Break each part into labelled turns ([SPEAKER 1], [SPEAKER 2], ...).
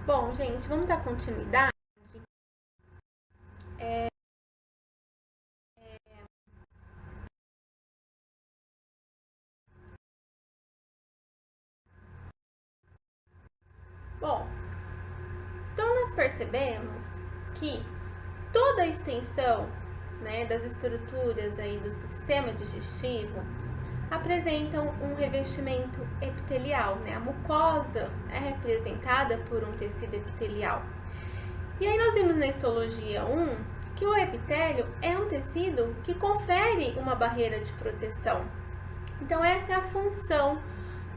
[SPEAKER 1] Bom, gente, vamos dar continuidade. Bom, então nós percebemos que toda a extensão, né, das estruturas aí do sistema digestivo apresentam um revestimento epitelial, né? A mucosa é representada por um tecido epitelial. E aí nós vimos na histologia 1 que o epitélio é um tecido que confere uma barreira de proteção. Então essa é a função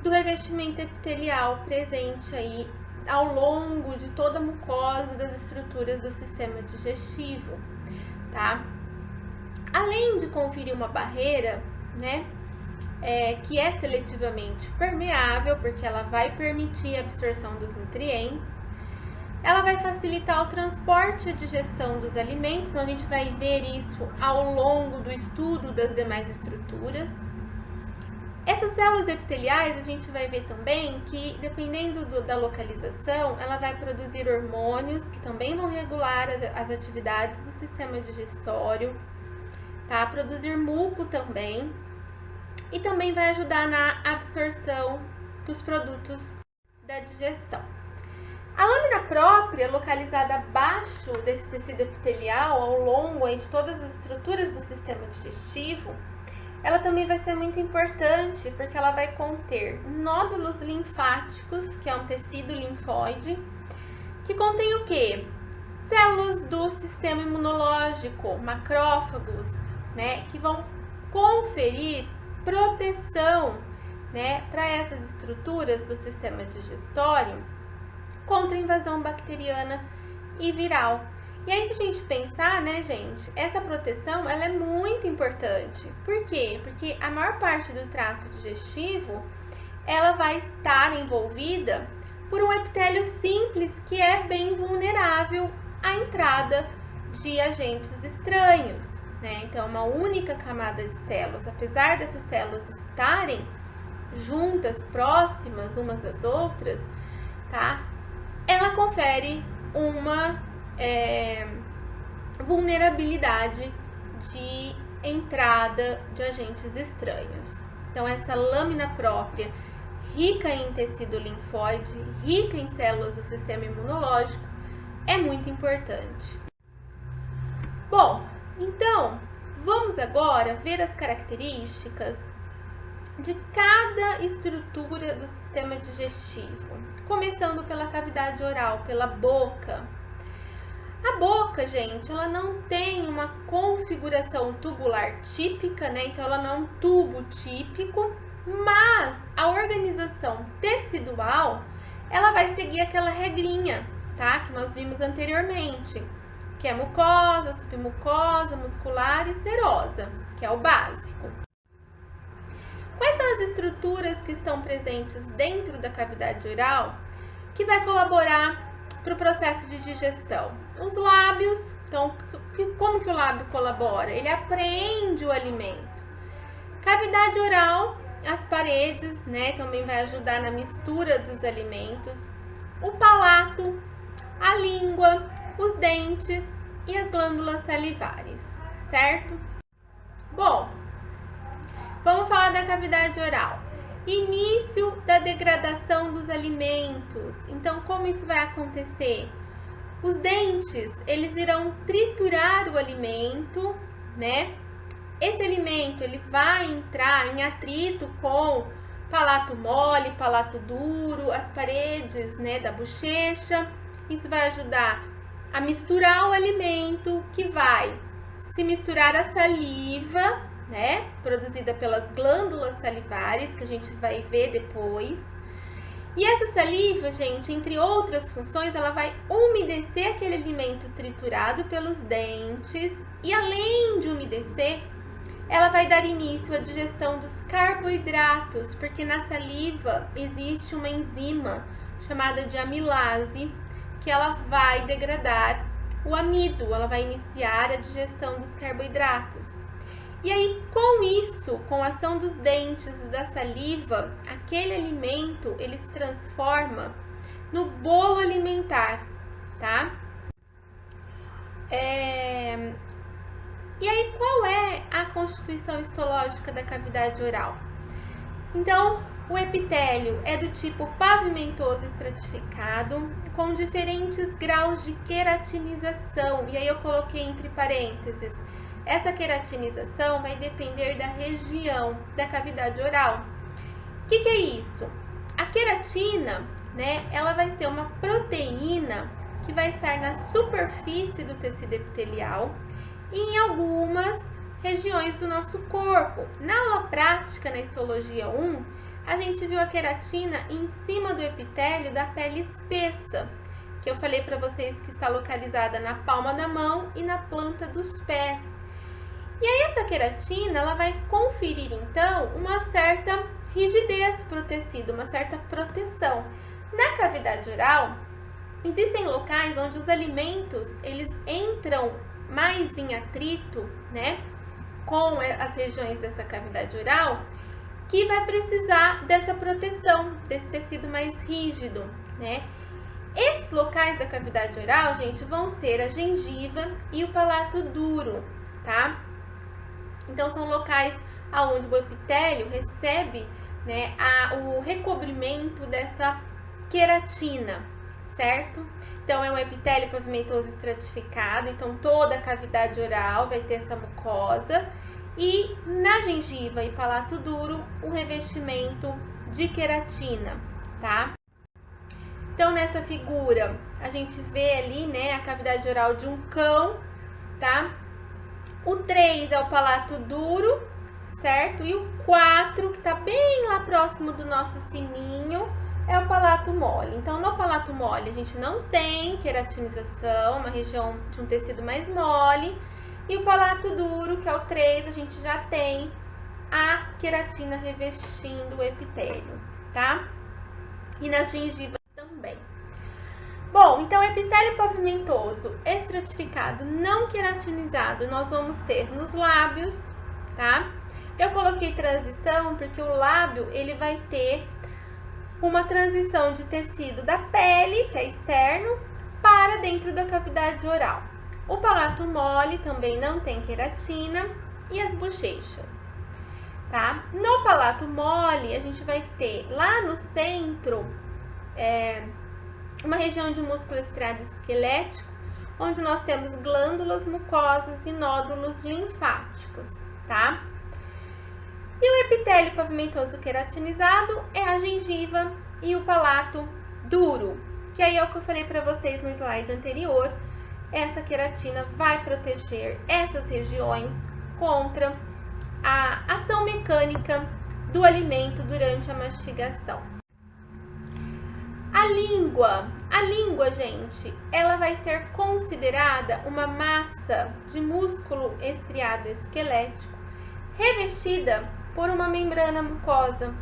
[SPEAKER 1] do revestimento epitelial presente aí ao longo de toda a mucosa das estruturas do sistema digestivo, tá? Além de conferir uma barreira, né, que é seletivamente permeável, porque ela vai permitir a absorção dos nutrientes, ela vai facilitar o transporte e a digestão dos alimentos, então a gente vai ver isso ao longo do estudo das demais estruturas. Essas células epiteliais, a gente vai ver também que, dependendo da localização, ela vai produzir hormônios que também vão regular as atividades do sistema digestório, tá? Produzir muco também, e também vai ajudar na absorção dos produtos da digestão. A lâmina própria, localizada abaixo desse tecido epitelial, ao longo de todas as estruturas do sistema digestivo, ela também vai ser muito importante porque ela vai conter nódulos linfáticos, que é um tecido linfóide, que contém o quê? Células do sistema imunológico, macrófagos, né, que vão conferir proteção, né, para essas estruturas do sistema digestório contra a invasão bacteriana e viral. E aí, se a gente pensar, né, gente, essa proteção, ela é muito importante. Por quê? Porque a maior parte do trato digestivo, ela vai estar envolvida por um epitélio simples que é bem vulnerável à entrada de agentes estranhos, né? Então, uma única camada de células, apesar dessas células estarem juntas, próximas umas das outras, tá? Ela confere uma vulnerabilidade de entrada de agentes estranhos. Então, essa lâmina própria, rica em tecido linfóide, rica em células do sistema imunológico, é muito importante. Bom, então, vamos agora ver as características de cada estrutura do sistema digestivo, começando pela cavidade oral, pela boca. A boca, gente, ela não tem uma configuração tubular típica, né? Então, ela não é um tubo típico, mas a organização tecidual, ela vai seguir aquela regrinha, tá? Que nós vimos anteriormente, que é mucosa, submucosa, muscular e serosa, que é o básico. Quais são as estruturas que estão presentes dentro da cavidade oral que vai colaborar para o processo de digestão? Os lábios. Então, como que o lábio colabora? Ele apreende o alimento. Cavidade oral, as paredes, né, também vai ajudar na mistura dos alimentos. O palato, a língua, os dentes e as glândulas salivares, certo? Bom, vamos falar da cavidade oral. Início da degradação dos alimentos. Então, como isso vai acontecer? Os dentes, eles irão triturar o alimento, né? Esse alimento, ele vai entrar em atrito com palato mole, palato duro, as paredes, né, da bochecha. Isso vai ajudar a misturar o alimento, que vai se misturar a saliva, né, produzida pelas glândulas salivares, que a gente vai ver depois. E essa saliva, gente, entre outras funções, ela vai umedecer aquele alimento triturado pelos dentes e, além de umedecer, ela vai dar início à digestão dos carboidratos, porque na saliva existe uma enzima chamada de amilase, que ela vai degradar o amido, ela vai iniciar a digestão dos carboidratos. E aí, com isso, com a ação dos dentes e da saliva, aquele alimento, ele se transforma no bolo alimentar, tá? E aí, qual é a constituição histológica da cavidade oral? Então, o epitélio é do tipo pavimentoso estratificado, com diferentes graus de queratinização. E aí eu coloquei entre parênteses, essa queratinização vai depender da região da cavidade oral. O que é isso? A queratina, né, ela vai ser uma proteína que vai estar na superfície do tecido epitelial e em algumas regiões do nosso corpo. Na aula prática, na histologia 1, a gente viu a queratina em cima do epitélio da pele espessa, que eu falei para vocês que está localizada na palma da mão e na planta dos pés. E aí essa queratina, ela vai conferir então uma certa rigidez para o tecido, uma certa proteção. Na cavidade oral, existem locais onde os alimentos, eles entram mais em atrito, né, com as regiões dessa cavidade oral, que vai precisar dessa proteção, desse tecido mais rígido, né? Esses locais da cavidade oral, gente, vão ser a gengiva e o palato duro, tá? Então, são locais onde o epitélio recebe, né, o recobrimento dessa queratina, certo? Então, é um epitélio pavimentoso estratificado, então toda a cavidade oral vai ter essa mucosa. E na gengiva e palato duro, o revestimento de queratina, tá? Então, nessa figura, a gente vê ali, né, a cavidade oral de um cão, tá? O 3 é o palato duro, certo? E o 4, que tá bem lá próximo do nosso sininho, é o palato mole. Então, no palato mole, a gente não tem queratinização, uma região de um tecido mais mole. E o palato duro, que é o 3, a gente já tem a queratina revestindo o epitélio, tá? E nas gengivas também. Bom, então, epitélio pavimentoso estratificado não queratinizado, nós vamos ter nos lábios, tá? Eu coloquei transição porque o lábio, ele vai ter uma transição de tecido da pele, que é externo, para dentro da cavidade oral. O palato mole também não tem queratina e as bochechas, tá? No palato mole, a gente vai ter lá no centro uma região de músculo estriado esquelético, onde nós temos glândulas mucosas e nódulos linfáticos, tá? E o epitélio pavimentoso queratinizado é a gengiva e o palato duro, que aí é o que eu falei para vocês no slide anterior. Essa queratina vai proteger essas regiões contra a ação mecânica do alimento durante a mastigação. A língua, gente, ela vai ser considerada uma massa de músculo estriado esquelético revestida por uma membrana mucosa.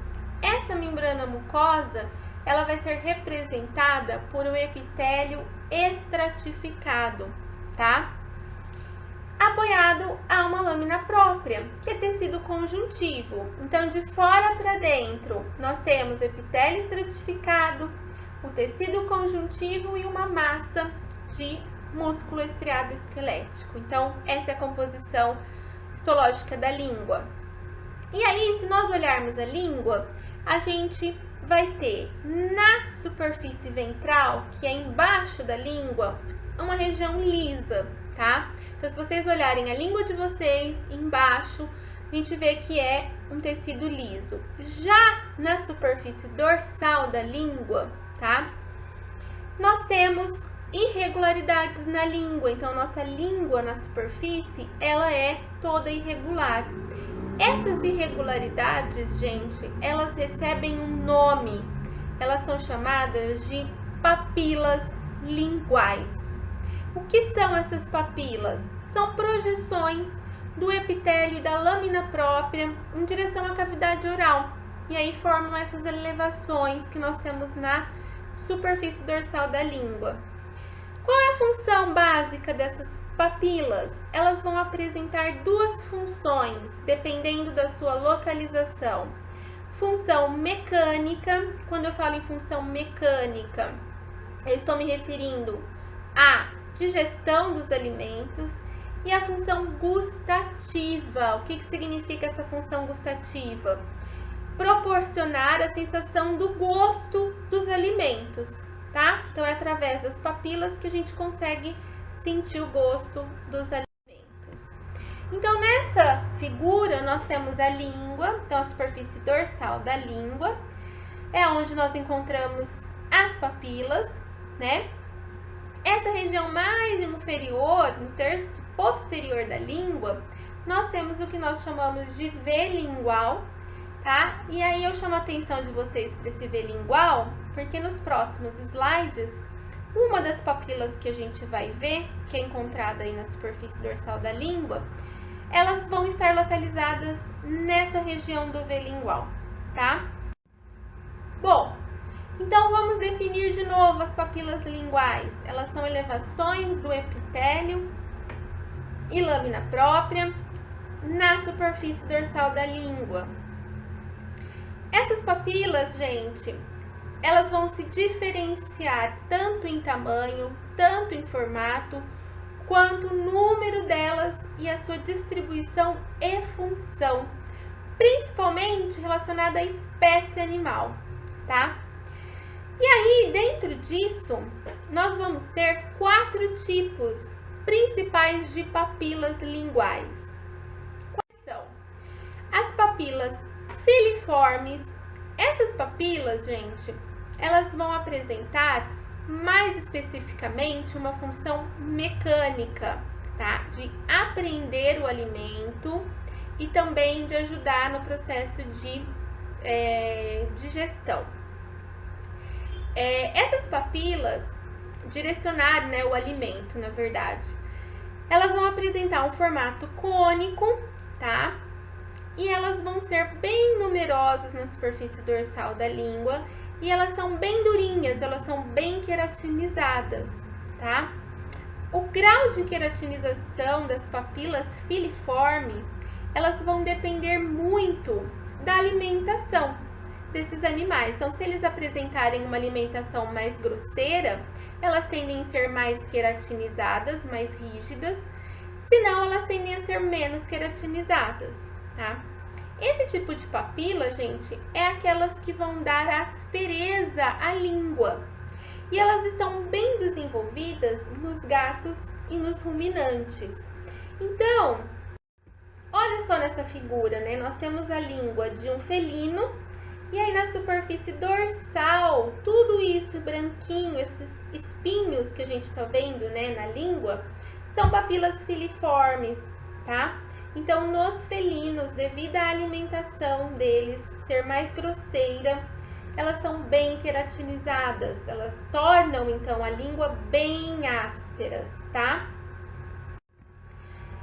[SPEAKER 1] Essa membrana mucosa, ela vai ser representada por um epitélio estratificado, tá? Apoiado a uma lâmina própria, que é tecido conjuntivo. Então, de fora para dentro, nós temos epitélio estratificado, o tecido conjuntivo e uma massa de músculo estriado esquelético. Então, essa é a composição histológica da língua. E aí, se nós olharmos a língua, a gente vai ter na superfície ventral, que é embaixo da língua, uma região lisa, tá? Então, se vocês olharem a língua de vocês, embaixo, a gente vê que é um tecido liso. Já na superfície dorsal da língua, tá? Nós temos irregularidades na língua, então nossa língua na superfície, ela é toda irregular. Essas irregularidades, gente, elas recebem um nome, elas são chamadas de papilas linguais. O que são essas papilas? São projeções do epitélio e da lâmina própria em direção à cavidade oral. E aí formam essas elevações que nós temos na superfície dorsal da língua. Qual é a função básica dessas papilas? Elas vão apresentar duas funções, dependendo da sua localização. Função mecânica, quando eu falo em função mecânica, eu estou me referindo à digestão dos alimentos e à função gustativa. O que significa essa função gustativa? Proporcionar a sensação do gosto dos alimentos, tá? Então, é através das papilas que a gente consegue sentir o gosto dos alimentos. Então, nessa figura, nós temos a língua, então a superfície dorsal da língua, é onde nós encontramos as papilas, né? Essa região mais inferior, no terço posterior da língua, nós temos o que nós chamamos de V lingual, tá? E aí eu chamo a atenção de vocês para esse V lingual, porque nos próximos slides, uma das papilas que a gente vai ver, que é encontrada aí na superfície dorsal da língua, elas vão estar localizadas nessa região do V lingual, tá? Bom, então vamos definir de novo as papilas linguais. Elas são elevações do epitélio e lâmina própria na superfície dorsal da língua. Essas papilas, gente, elas vão se diferenciar tanto em tamanho, tanto em formato, quanto o número delas e a sua distribuição e função, principalmente relacionada à espécie animal, tá? E aí, dentro disso, nós vamos ter 4 tipos principais de papilas linguais. Quais são? As papilas filiformes. Essas papilas, gente, elas vão apresentar mais especificamente uma função mecânica, tá? De apreender o alimento e também de ajudar no processo de digestão. Essas papilas direcionar, né, o alimento, na verdade, elas vão apresentar um formato cônico, tá? E elas vão ser bem numerosas na superfície dorsal da língua e elas são bem durinhas, elas são bem queratinizadas, tá? O grau de queratinização das papilas filiformes, elas vão depender muito da alimentação desses animais. Então, se eles apresentarem uma alimentação mais grosseira, elas tendem a ser mais queratinizadas, mais rígidas, senão elas tendem a ser menos queratinizadas, tá? Esse tipo de papila, gente, é aquelas que vão dar aspereza à língua. E elas estão bem desenvolvidas nos gatos e nos ruminantes. Então, olha só nessa figura, né? Nós temos a língua de um felino e aí na superfície dorsal, tudo isso branquinho, esses espinhos que a gente tá vendo, né, na língua, são papilas filiformes, tá? Então, nos felinos, devido à alimentação deles ser mais grosseira, elas são bem queratinizadas, elas tornam, então, a língua bem ásperas, tá?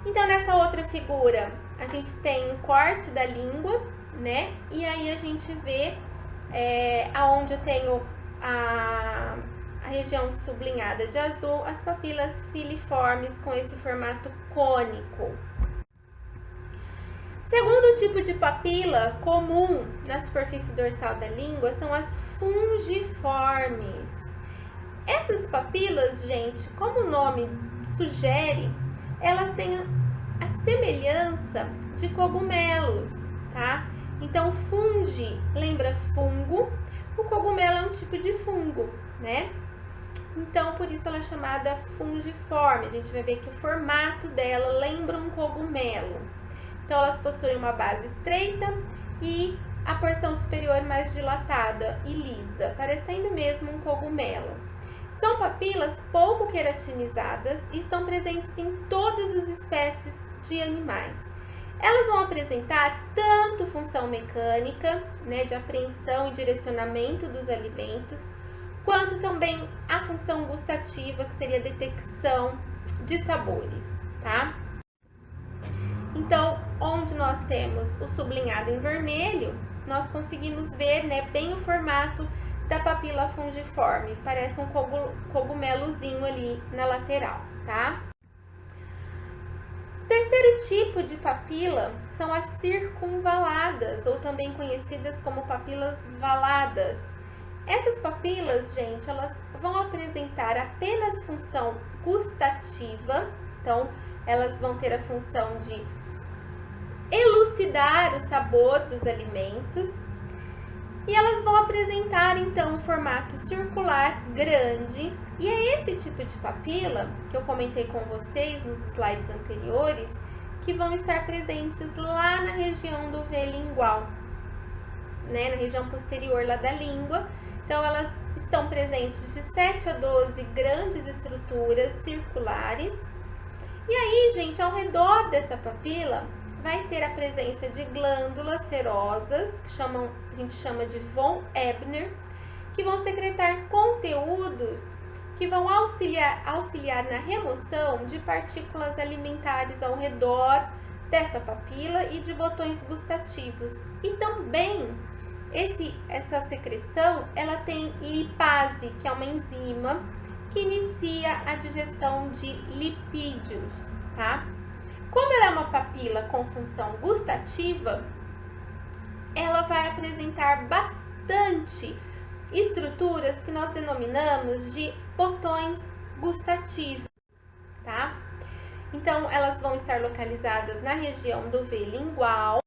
[SPEAKER 1] Então, nessa outra figura, a gente tem um corte da língua, né? E aí a gente vê aonde eu tenho a região sublinhada de azul, as papilas filiformes com esse formato cônico. Segundo tipo de papila comum na superfície dorsal da língua são as fungiformes. Essas papilas, gente, como o nome sugere, elas têm a semelhança de cogumelos, tá? Então, fungi lembra fungo, o cogumelo é um tipo de fungo, né? Então, por isso ela é chamada fungiforme. A gente vai ver que o formato dela lembra um cogumelo. Então, elas possuem uma base estreita e a porção superior mais dilatada e lisa, parecendo mesmo um cogumelo. São papilas pouco queratinizadas e estão presentes em todas as espécies de animais. Elas vão apresentar tanto função mecânica, né, de apreensão e direcionamento dos alimentos, quanto também a função gustativa, que seria a detecção de sabores, tá? Então, onde nós temos o sublinhado em vermelho, nós conseguimos ver, né, bem o formato da papila fungiforme. Parece um cogumelozinho ali na lateral, tá? O terceiro tipo de papila são as circunvaladas, ou também conhecidas como papilas valadas. Essas papilas, gente, elas elas vão apresentar apenas função gustativa, então elas vão ter a função de elucidar o sabor dos alimentos, e elas vão apresentar então um formato circular grande, e é esse tipo de papila que eu comentei com vocês nos slides anteriores, que vão estar presentes lá na região do V lingual, né, na região posterior lá da língua. Então elas estão presentes de 7 a 12 grandes estruturas circulares. E aí, gente, ao redor dessa papila vai ter a presença de glândulas serosas, que a gente chama de von Ebner, que vão secretar conteúdos que vão auxiliar na remoção de partículas alimentares ao redor dessa papila e de botões gustativos. E também essa secreção, ela tem lipase, que é uma enzima que inicia a digestão de lipídios, tá? Como ela é uma papila com função gustativa, ela vai apresentar bastante estruturas que nós denominamos de botões gustativos, tá? Então, elas vão estar localizadas na região do V lingual.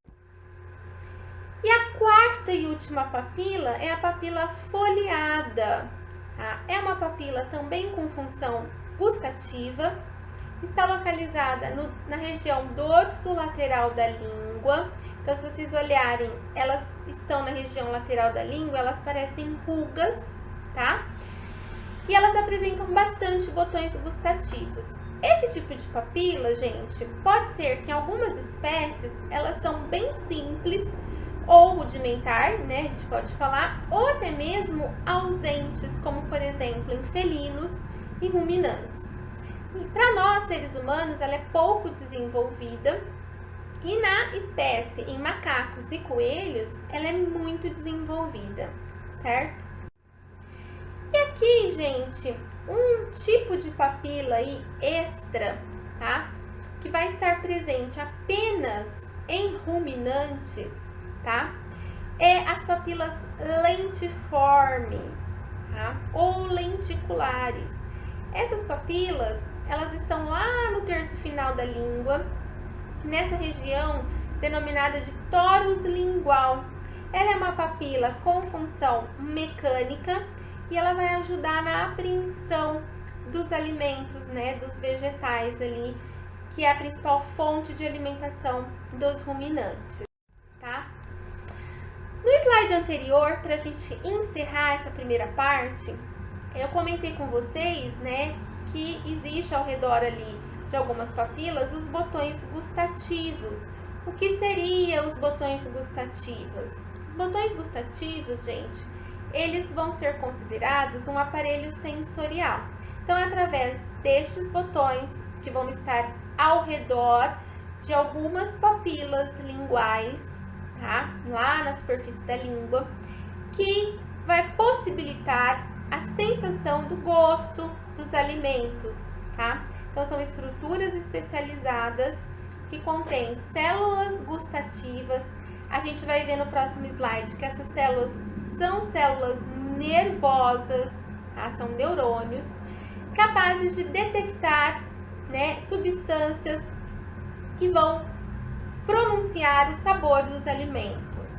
[SPEAKER 1] E a quarta e última papila é a papila foliada, tá? É uma papila também com função gustativa, está localizada na região dorso-lateral da língua. Então, se vocês olharem, elas estão na região lateral da língua, elas parecem rugas, tá? E elas apresentam bastante botões gustativos. Esse tipo de papila, gente, pode ser que em algumas espécies elas são bem simples ou rudimentar, né, a gente pode falar, ou até mesmo ausentes, como por exemplo em felinos e ruminantes. Para nós, seres humanos, ela é pouco desenvolvida, e na espécie, em macacos e coelhos, ela é muito desenvolvida, certo? E aqui, gente, um tipo de papila aí extra, tá? Que vai estar presente apenas em ruminantes, tá? É as papilas lentiformes, tá? Ou lenticulares. Essas papilas, elas estão lá no terço final da língua, nessa região denominada de torus lingual. Ela é uma papila com função mecânica e ela vai ajudar na apreensão dos alimentos, né, dos vegetais ali, que é a principal fonte de alimentação dos ruminantes, tá? No slide anterior, para a gente encerrar essa primeira parte, eu comentei com vocês, né, que existe ao redor ali de algumas papilas os botões gustativos. O que seriam os botões gustativos? Os botões gustativos, gente, eles vão ser considerados um aparelho sensorial. Então, é através destes botões que vão estar ao redor de algumas papilas linguais, tá? Lá na superfície da língua, que vai possibilitar a sensação do gosto dos alimentos, tá? Então, são estruturas especializadas que contêm células gustativas. A gente vai ver no próximo slide que essas células são células nervosas, tá? São neurônios, capazes de detectar, né, substâncias que vão pronunciar o sabor dos alimentos,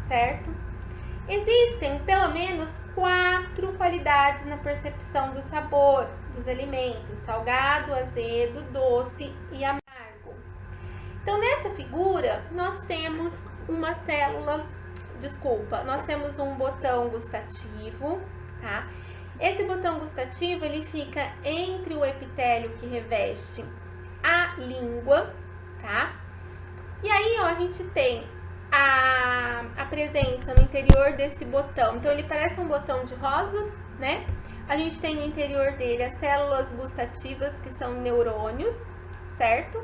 [SPEAKER 1] certo? Existem pelo menos 4 qualidades na percepção do sabor dos alimentos: salgado, azedo, doce e amargo. Então, nessa figura, nós temos uma célula, nós temos um botão gustativo, tá? Esse botão gustativo, ele fica entre o epitélio que reveste a língua, tá? E aí, ó, a gente tem a presença no interior desse botão. Então, ele parece um botão de rosas, né? A gente tem no interior dele as células gustativas, que são neurônios, certo?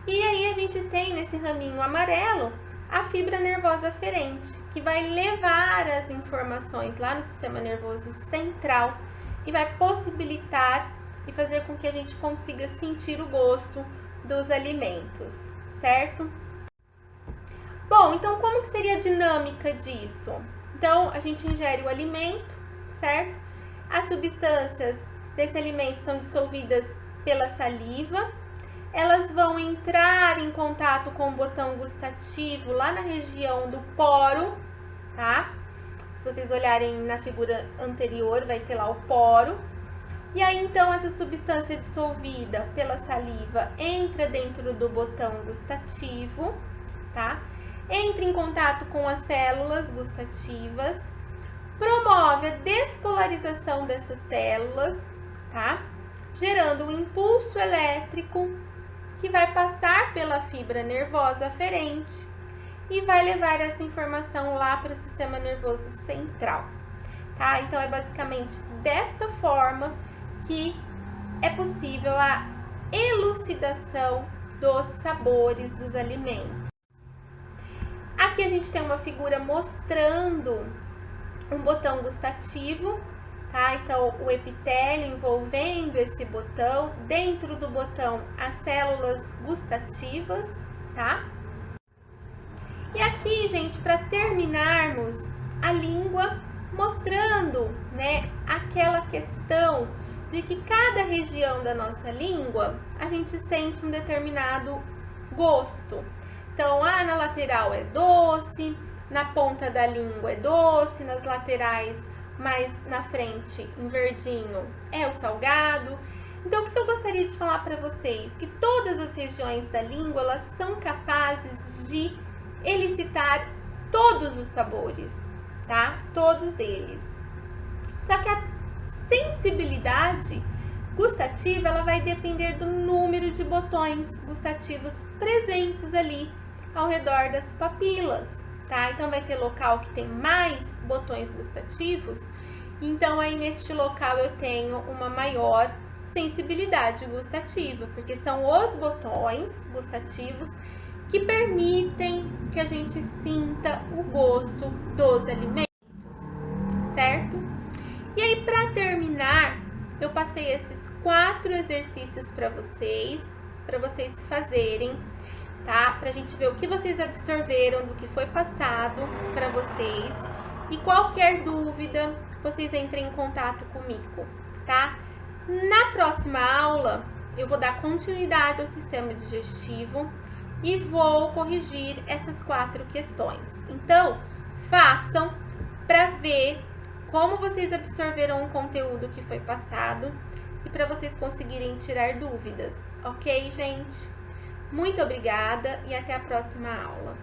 [SPEAKER 1] E aí, a gente tem nesse raminho amarelo a fibra nervosa aferente, que vai levar as informações lá no sistema nervoso central e vai possibilitar e fazer com que a gente consiga sentir o gosto dos alimentos, certo? Bom, então como que seria a dinâmica disso? Então, a gente ingere o alimento, certo? As substâncias desse alimento são dissolvidas pela saliva. Elas vão entrar em contato com o botão gustativo lá na região do poro, tá? Se vocês olharem na figura anterior, vai ter lá o poro. E aí, então, essa substância dissolvida pela saliva entra dentro do botão gustativo, tá? Entra em contato com as células gustativas, promove a despolarização dessas células, tá? Gerando um impulso elétrico que vai passar pela fibra nervosa aferente e vai levar essa informação lá para o sistema nervoso central, tá? Então, é basicamente desta forma que é possível a elucidação dos sabores dos alimentos. Aqui a gente tem uma figura mostrando um botão gustativo, tá? Então, o epitélio envolvendo esse botão, dentro do botão as células gustativas, tá? E aqui, gente, para terminarmos, a língua mostrando, né, aquela questão de que cada região da nossa língua a gente sente um determinado gosto. Então, na lateral é doce, na ponta da língua é doce, nas laterais, mais na frente, em verdinho, é o salgado. Então, o que eu gostaria de falar para vocês? Que todas as regiões da língua, elas são capazes de elicitar todos os sabores, tá? Todos eles. Só que a sensibilidade gustativa, ela vai depender do número de botões gustativos presentes ali ao redor das papilas, tá? Então, vai ter local que tem mais botões gustativos, então aí neste local eu tenho uma maior sensibilidade gustativa, porque são os botões gustativos que permitem que a gente sinta o gosto dos alimentos, certo? E aí, para terminar, eu passei esses 4 exercícios para vocês fazerem, tá? Pra gente ver o que vocês absorveram do que foi passado para vocês. E qualquer dúvida, vocês entrem em contato comigo, tá? Na próxima aula, eu vou dar continuidade ao sistema digestivo e vou corrigir essas 4 questões. Então, façam para ver como vocês absorveram o conteúdo que foi passado e para vocês conseguirem tirar dúvidas, ok, gente? Muito obrigada e até a próxima aula.